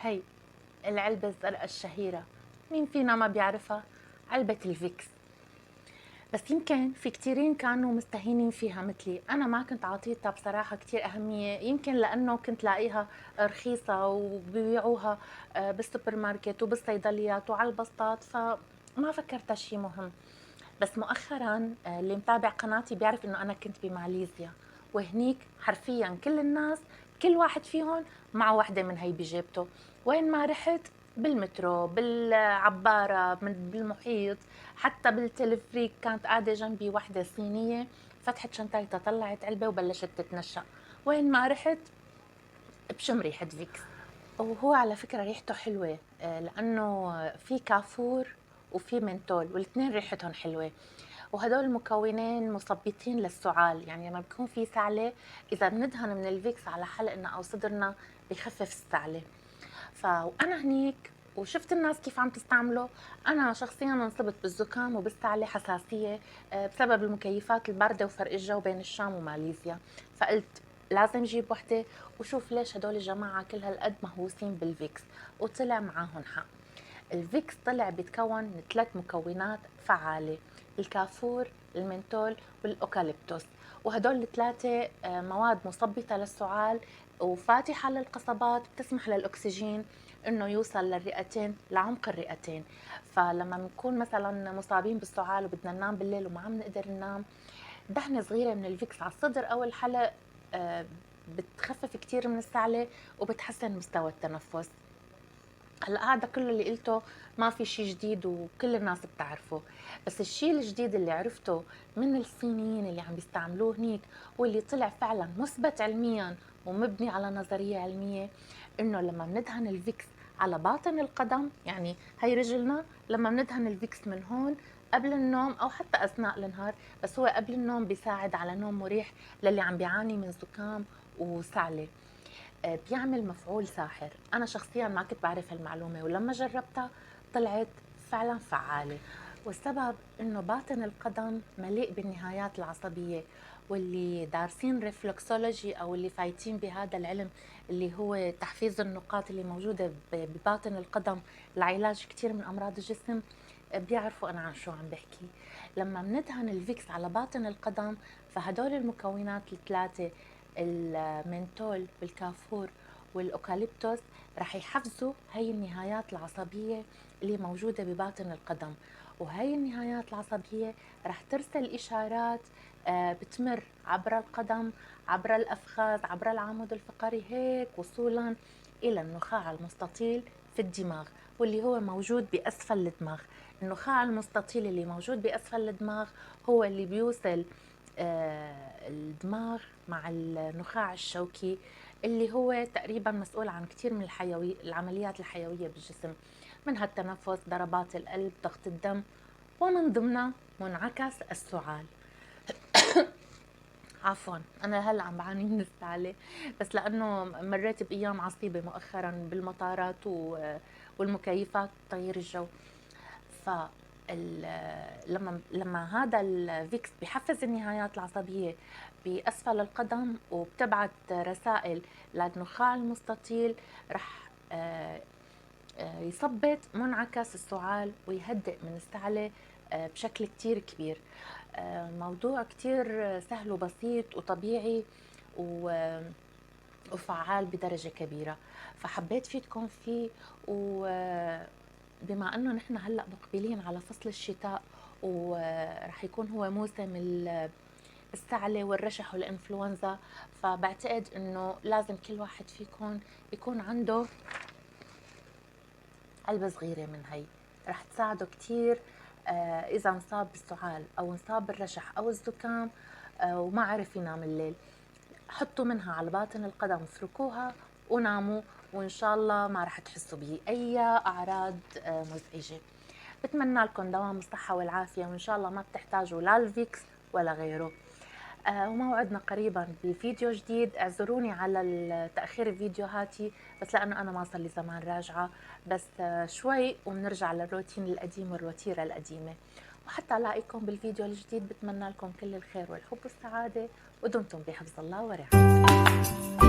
هي العلبة الزرقاء الشهيرة، مين فينا ما بيعرفها؟ علبة الفيكس. بس يمكن في كتيرين كانوا مستهينين فيها مثلي، أنا ما كنت عاطيتها بصراحة كتير أهمية، يمكن لأنه كنت لاقيها رخيصة وبيبيعوها بالسوبر ماركت وبالصيدليات وعلى البسطات، فما فكرتها شي مهم. بس مؤخرا اللي متابع قناتي بيعرف إنه أنا كنت بماليزيا، وهنيك حرفيا كل الناس، كل واحد فيهم مع وحدة من هي بجيبته. وين ما رحت، بالمترو، بالعبارة، بالمحيط، حتى بالتلفريك كانت قاعدة جنبي وحدة صينية، فتحت شنطتها طلعت علبة وبلشت تتنشأ. وين ما رحت بشم ريحة فيكس. وهو على فكرة ريحته حلوة لأنه في كافور وفي منتول، والاثنين ريحتهم حلوة. وهدول المكونين مثبطين للسعال، يعني لما بيكون في سعلة إذا بندهن من الفيكس على حلقنا أو صدرنا بخفف السعلة. وأنا هنيك وشفت الناس كيف عم تستعمله، أنا شخصيا انصبت بالزكام وبالسعلة حساسية بسبب المكيفات الباردة وفرق الجو بين الشام وماليزيا. فقلت لازم جيب وحدة وشوف ليش هدول الجماعة كل هالقد مهووسين بالفيكس. وطلع معاهم حق. الفيكس طلع بيتكون من 3 مكونات فعالة: الكافور، المنتول، والأوكاليبتوس. وهدول الثلاثة مواد مثبطة للسعال وفاتحة للقصبات، بتسمح للأكسجين إنه يوصل للرئتين، لعمق الرئتين. فلما بنكون مثلا مصابين بالسعال وبدنا ننام بالليل وما عم نقدر ننام، دهنة صغيرة من الفيكس على الصدر أو الحلق آه، بتخفف كتير من السعلة وبتحسن مستوى التنفس. هلا هذا كله اللي قلته ما في شيء جديد وكل الناس بتعرفه، بس الشيء الجديد اللي عرفته من الصينيين اللي عم بيستعملوه هنيك واللي طلع فعلا مثبت علميا ومبني على نظرية علمية، انه لما بندهن الفيكس على باطن القدم، يعني هي رجلنا، لما بندهن الفيكس من هون قبل النوم او حتى اثناء النهار، بس هو قبل النوم بيساعد على نوم مريح للي عم بيعاني من زكام وسعلة. بيعمل مفعول ساحر. أنا شخصيا ما كنت بعرف هالمعلومة، ولما جربتها طلعت فعلا فعالة. والسبب إنه باطن القدم مليء بالنهايات العصبية، واللي دارسين ريفلكسولوجي أو اللي فايتين بهذا العلم اللي هو تحفيز النقاط اللي موجودة بباطن القدم لعلاج كتير من أمراض الجسم بيعرفوا أنا عن شو عم بحكي. لما بندهن الفيكس على باطن القدم، فهدول المكونات الثلاثة، المنتول والكافور والأوكاليبتوس، رح يحفزوا هي النهايات العصبية اللي موجودة بباطن القدم. وهي النهايات العصبية رح ترسل إشارات بتمر عبر القدم، عبر الأفخاذ، عبر العمود الفقري، هيك وصولا إلى النخاع المستطيل في الدماغ، واللي هو موجود بأسفل الدماغ. النخاع المستطيل اللي موجود بأسفل الدماغ هو اللي بيوصل الدماغ مع النخاع الشوكي، اللي هو تقريبا مسؤول عن كثير من العمليات الحيوية بالجسم، منها التنفس، ضربات القلب، ضغط الدم، ومن ضمنها منعكس السعال. عفوا، انا هلا عم بعاني من السعاله، بس لانه مريت بايام عصيبه مؤخرا بالمطارات والمكيفات تغيير الجو. ف لما هذا الفيكس بحفز النهايات العصبيه باسفل القدم وبتبعت رسائل للنخاع المستطيل، رح يثبط منعكس السعال ويهدئ من السعلة بشكل كتير كبير. موضوع كتير سهل وبسيط وطبيعي وفعال بدرجة كبيرة، فحبيت فيدكم فيه. وبما انه نحن هلأ مقبلين على فصل الشتاء ورح يكون هو موسم السعلة والرشح والإنفلونزا، فبعتقد إنه لازم كل واحد فيكم يكون عنده علبة صغيرة من هي، رح تساعده كتير إذا انصاب بالسعال أو انصاب بالرشح أو الزكام وما عرف ينام الليل. حطوا منها على باطن القدم، افركوها وناموا، وإن شاء الله ما رح تحسوا بأي أعراض مزعجة. بتمنى لكم دوام الصحة والعافية، وإن شاء الله ما بتحتاجوا لا الفيكس ولا غيره. وموعدنا قريبا بفيديو جديد. اعذروني على تأخير فيديوهاتي، بس لأنه أنا ما صار لي زمان راجعة، بس شوي وبنرجع للروتين القديم والروتيرة القديمة. وحتى ألاقيكم بالفيديو الجديد، بتمنى لكم كل الخير والحب والسعادة، ودمتم بحفظ الله ورعايته.